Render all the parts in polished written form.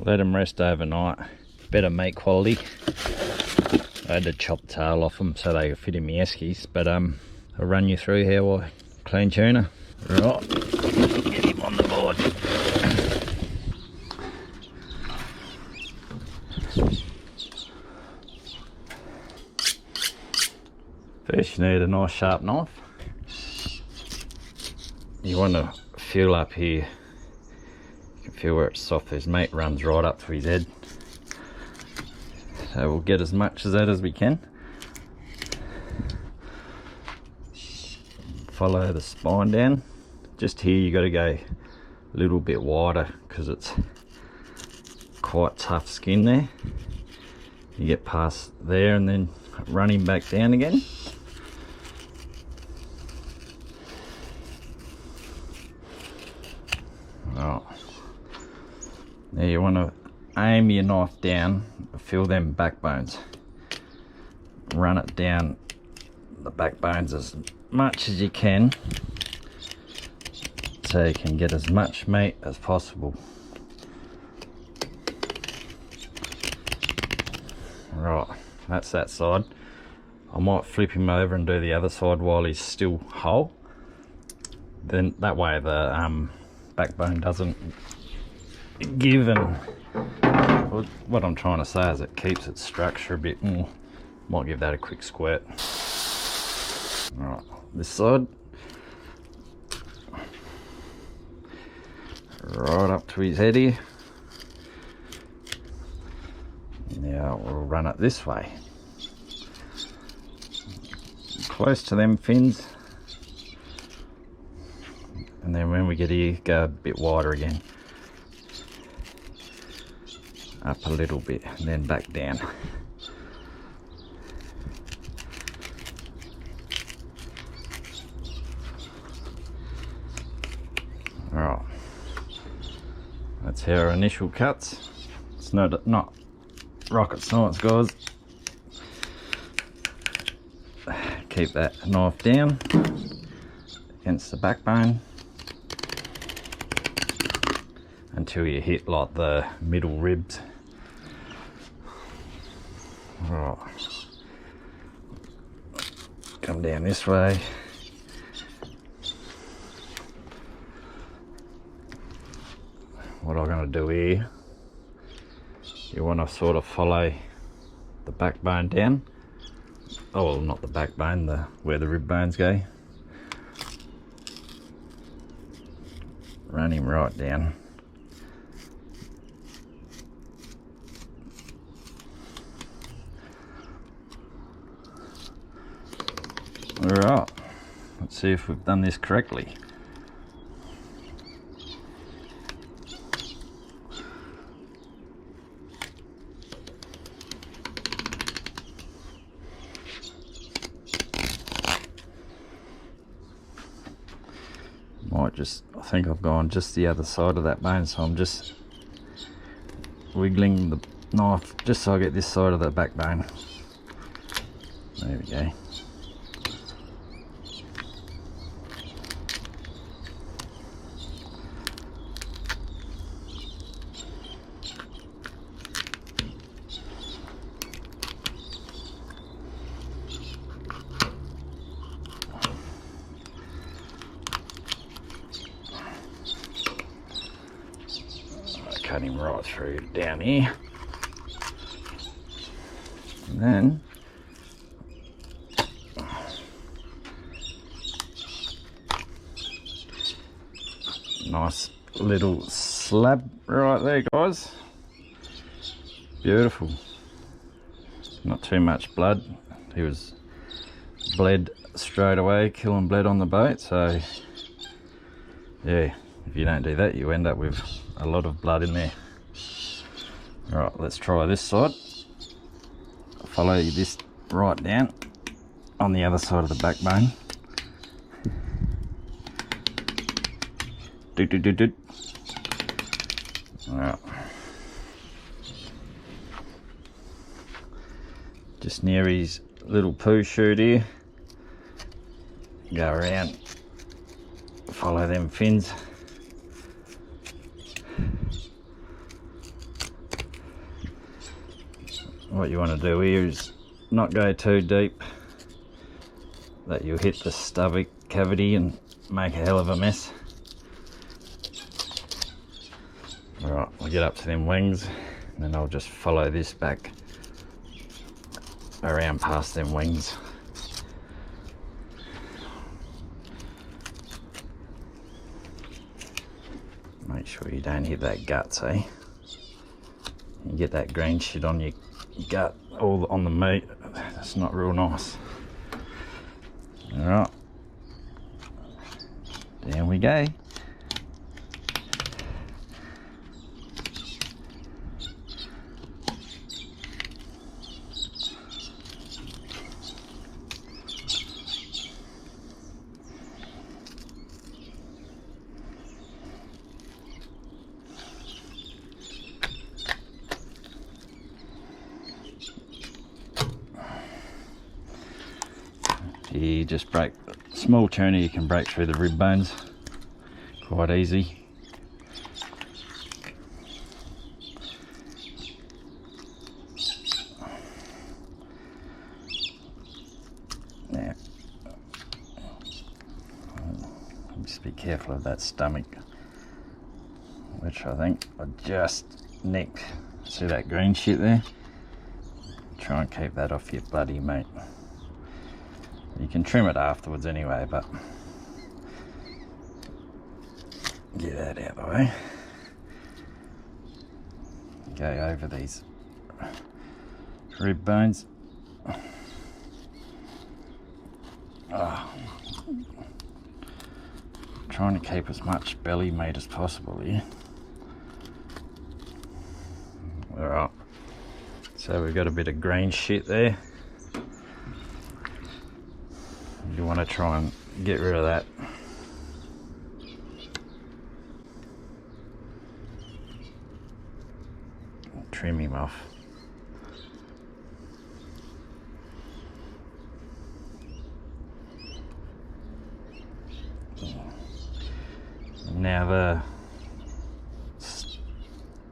Let them rest overnight. Better meat quality. I had to chop the tail off them so they fit in my eskies, but I'll run you through how I clean tuna. Right, get him on the board. First you need a nice sharp knife. You want to feel up here. You can feel where it's soft. His meat runs right up to his head. So we'll get as much of that as we can. Follow the spine down. Just here you got to go a little bit wider because it's quite tough skin there. You get past there and then run him back down again. Right. Now you want to aim your knife down, feel them backbones. Run it down the backbones as much as you can so you can get as much meat as possible. Right, that's that side. I might flip him over and do the other side while he's still whole. Then that way the backbone doesn't give, and what I'm trying to say is it keeps its structure a bit more. Might give that a quick squirt. Right, this side. Right up to his head here. Now we'll run it this way. Close to them fins. And then when we get here, go a bit wider again. Up a little bit and then back down. Alright, that's our initial cuts. It's not rocket science, guys. Keep that knife down against the backbone until you hit like the middle ribs. Right, come down this way. What I'm going to do here, you want to sort of follow the backbone down. Oh well, not the backbone, where the rib bones go. Run him right down. Alright, let's see if we've done this correctly. I think I've gone just the other side of that bone, so I'm just wiggling the knife just so I get this side of the backbone. There we go. Cut him right through down here, and then nice little slab right there, guys. Beautiful. Not too much blood. He was bled straight away, killing bled on the boat, so yeah, if you don't do that you end up with a lot of blood in there. Right, let's try this side. Follow this right down on the other side of the backbone. Right. Just near his little poo shoot here. Go around, follow them fins. what you want to do here is not go too deep that you'll hit the stomach cavity and make a hell of a mess. Alright, we'll get up to them wings and then I'll just follow this back around past them wings. Make sure you don't hit that guts, eh? You get that green shit on your gut, all on the meat. That's not real nice. Alright, there we go. You just break small tuna, you can break through the rib bones quite easy. Now, just be careful of that stomach, which I think I just nicked. See that green shit there? Try and keep that off your bloody meat. You can trim it afterwards anyway, but get that out of the way. Go over these rib bones. Oh. Trying to keep as much belly meat as possible here. Alright, so we've got a bit of green shit there. You want to try and get rid of that. Trim him off. Now the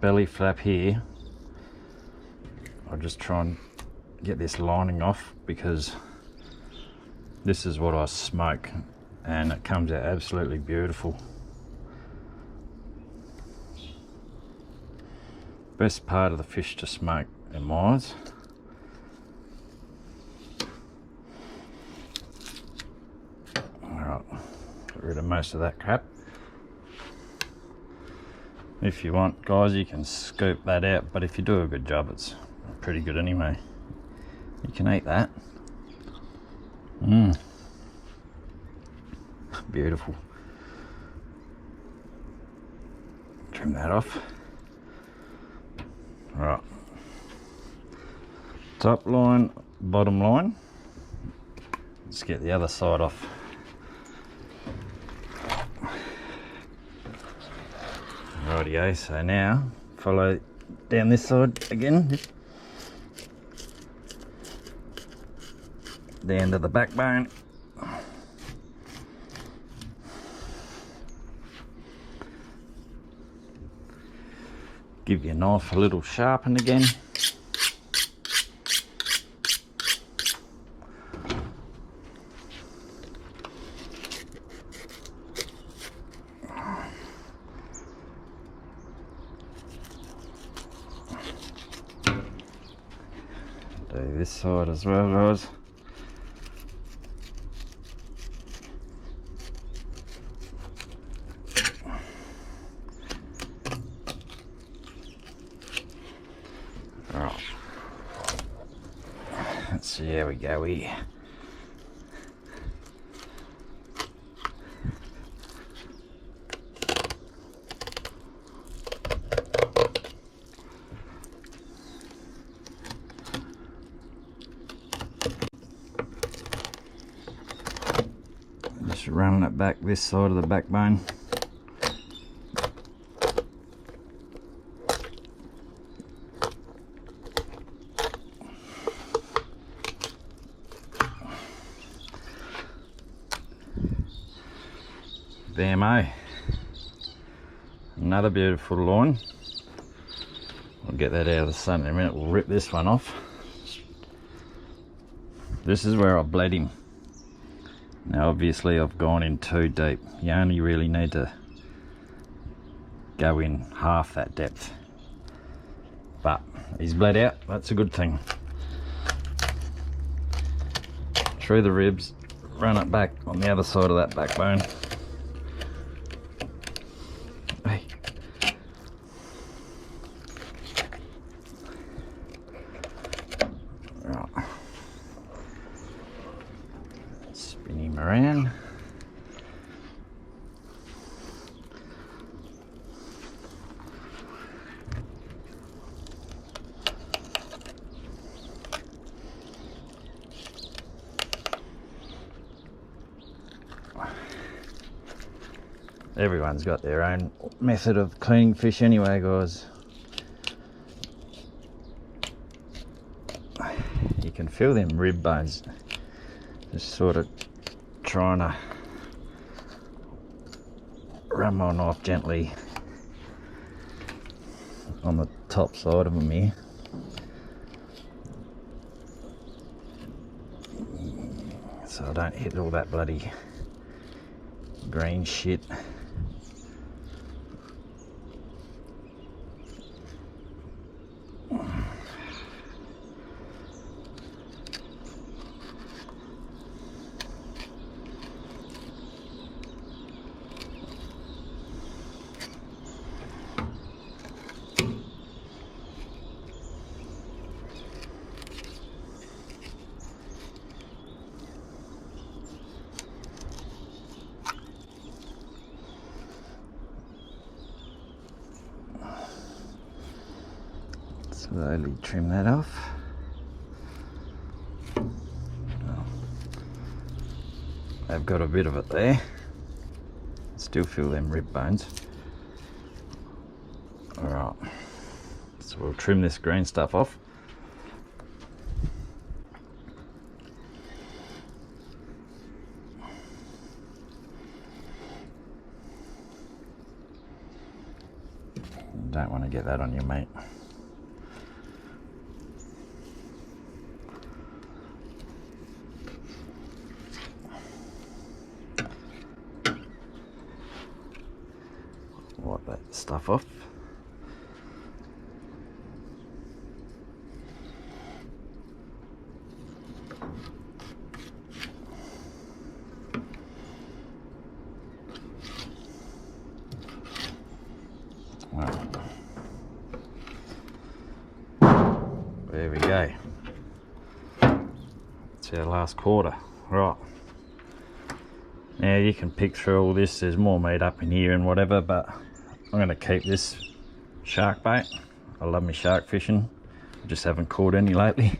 belly flap here, I'll just try and get this lining off because this is what I smoke and it comes out absolutely beautiful. Best part of the fish to smoke in my eyes. Alright, get rid of most of that crap. If you want, guys, you can scoop that out, but if you do a good job, it's pretty good anyway. You can eat that. Beautiful. Trim that off. Right. Top line, bottom line. Let's get the other side off. Rightio, so now follow down this side again. Down to the backbone. Give your knife a little sharpen again. Do this side as well, guys. Right. Let's see how we go here. Just running it back this side of the backbone. Bam, another beautiful loin. I'll get that out of the sun in a minute. We'll rip this one off. This is where I bled him. Now obviously I've gone in too deep. You only really need to go in half that depth. But he's bled out, that's a good thing. Through the ribs, run it back on the other side of that backbone. Hey. Right. Spin him around. Everyone's got their own method of cleaning fish anyway, guys. You can feel them rib bones just sort of trying to run my knife gently on the top side of them here. So I don't hit all that bloody green shit. Slowly trim that off. I've got a bit of it there. Still feel them rib bones. Alright, so we'll trim this green stuff off. Don't want to get that on your meat. Wipe that stuff off. Well, there we go. That's our last quarter. Right. Now you can pick through all this. There's more meat up in here and whatever, but I'm going to keep this shark bait. I love my shark fishing. I just haven't caught any lately.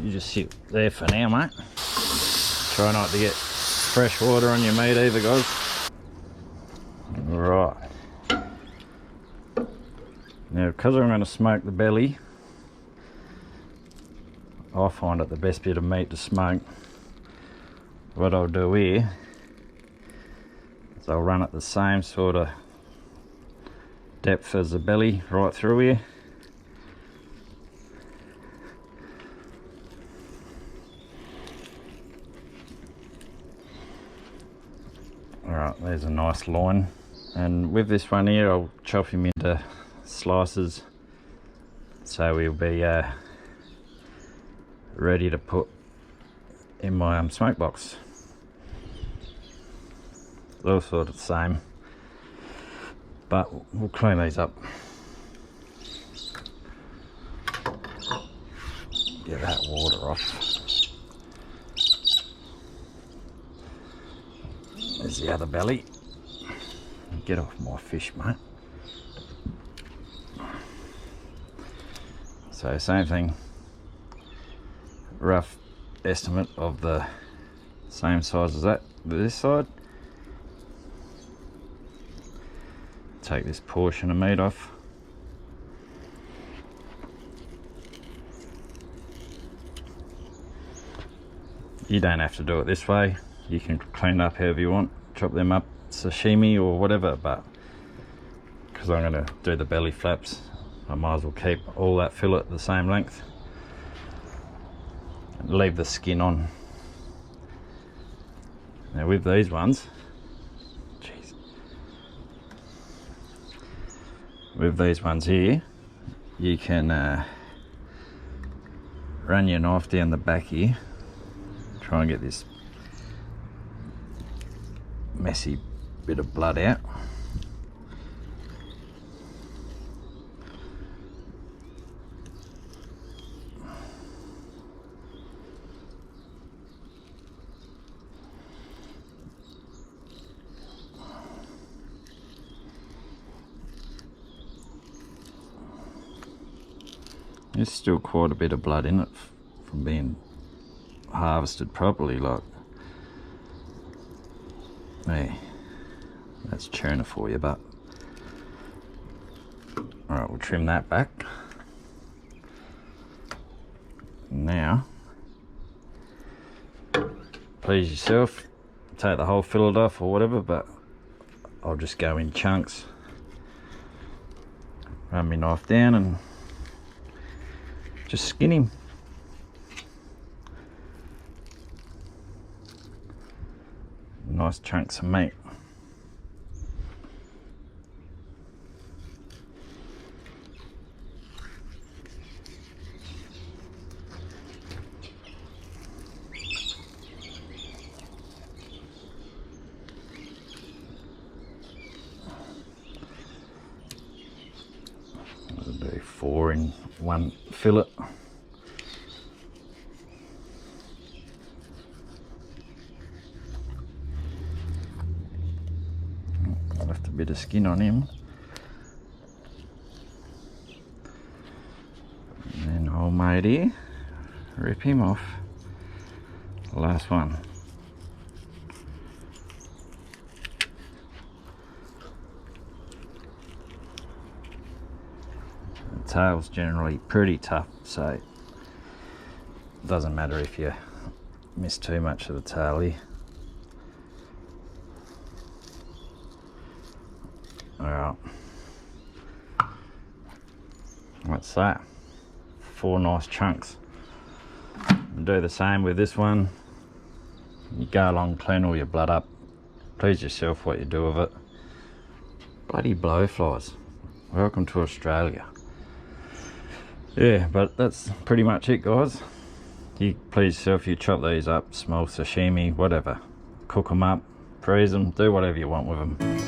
You just sit there for now, mate. Try not to get fresh water on your meat either, guys. Right. Now, because I'm going to smoke the belly, I find it the best bit of meat to smoke. What I'll do here is I'll run it the same sort of depth as the belly right through here. Alright, there's a nice line. And with this one here, I'll chop him into slices so he'll be ready to put in my smoke box. All sort of the same, but we'll clean these up. Get that water off. There's the other belly. Get off my fish, mate. So same thing, rough estimate of the same size as that this side. Take this portion of meat off. You don't have to do it this way. You can clean it up however you want, chop them up sashimi or whatever, but because I'm going to do the belly flaps, I might as well keep all that fillet the same length and leave the skin on Now with these ones, jeez, with these ones here, you can run your knife down the back here, try and get this messy bit of blood out. There's still quite a bit of blood in it from being harvested properly, like. Hey, that's tuna for you, but alright, we'll trim that back. Now, please yourself, take the whole fillet off or whatever, but I'll just go in chunks, run my knife down and just skin him. Nice chunks of meat. That'll do 4 in one fillet. Left a bit of skin on him. And then old mate here, rip him off. The last one. The tail's generally pretty tough, so it doesn't matter if you miss too much of the tail here. Alright, what's that? 4 nice chunks. And do the same with this one. You go along, clean all your blood up, please yourself what you do with it. Bloody blowflies, welcome to Australia. Yeah, but that's pretty much it, guys. You please yourself, you chop these up, small sashimi, whatever, cook them up, freeze them, do whatever you want with them.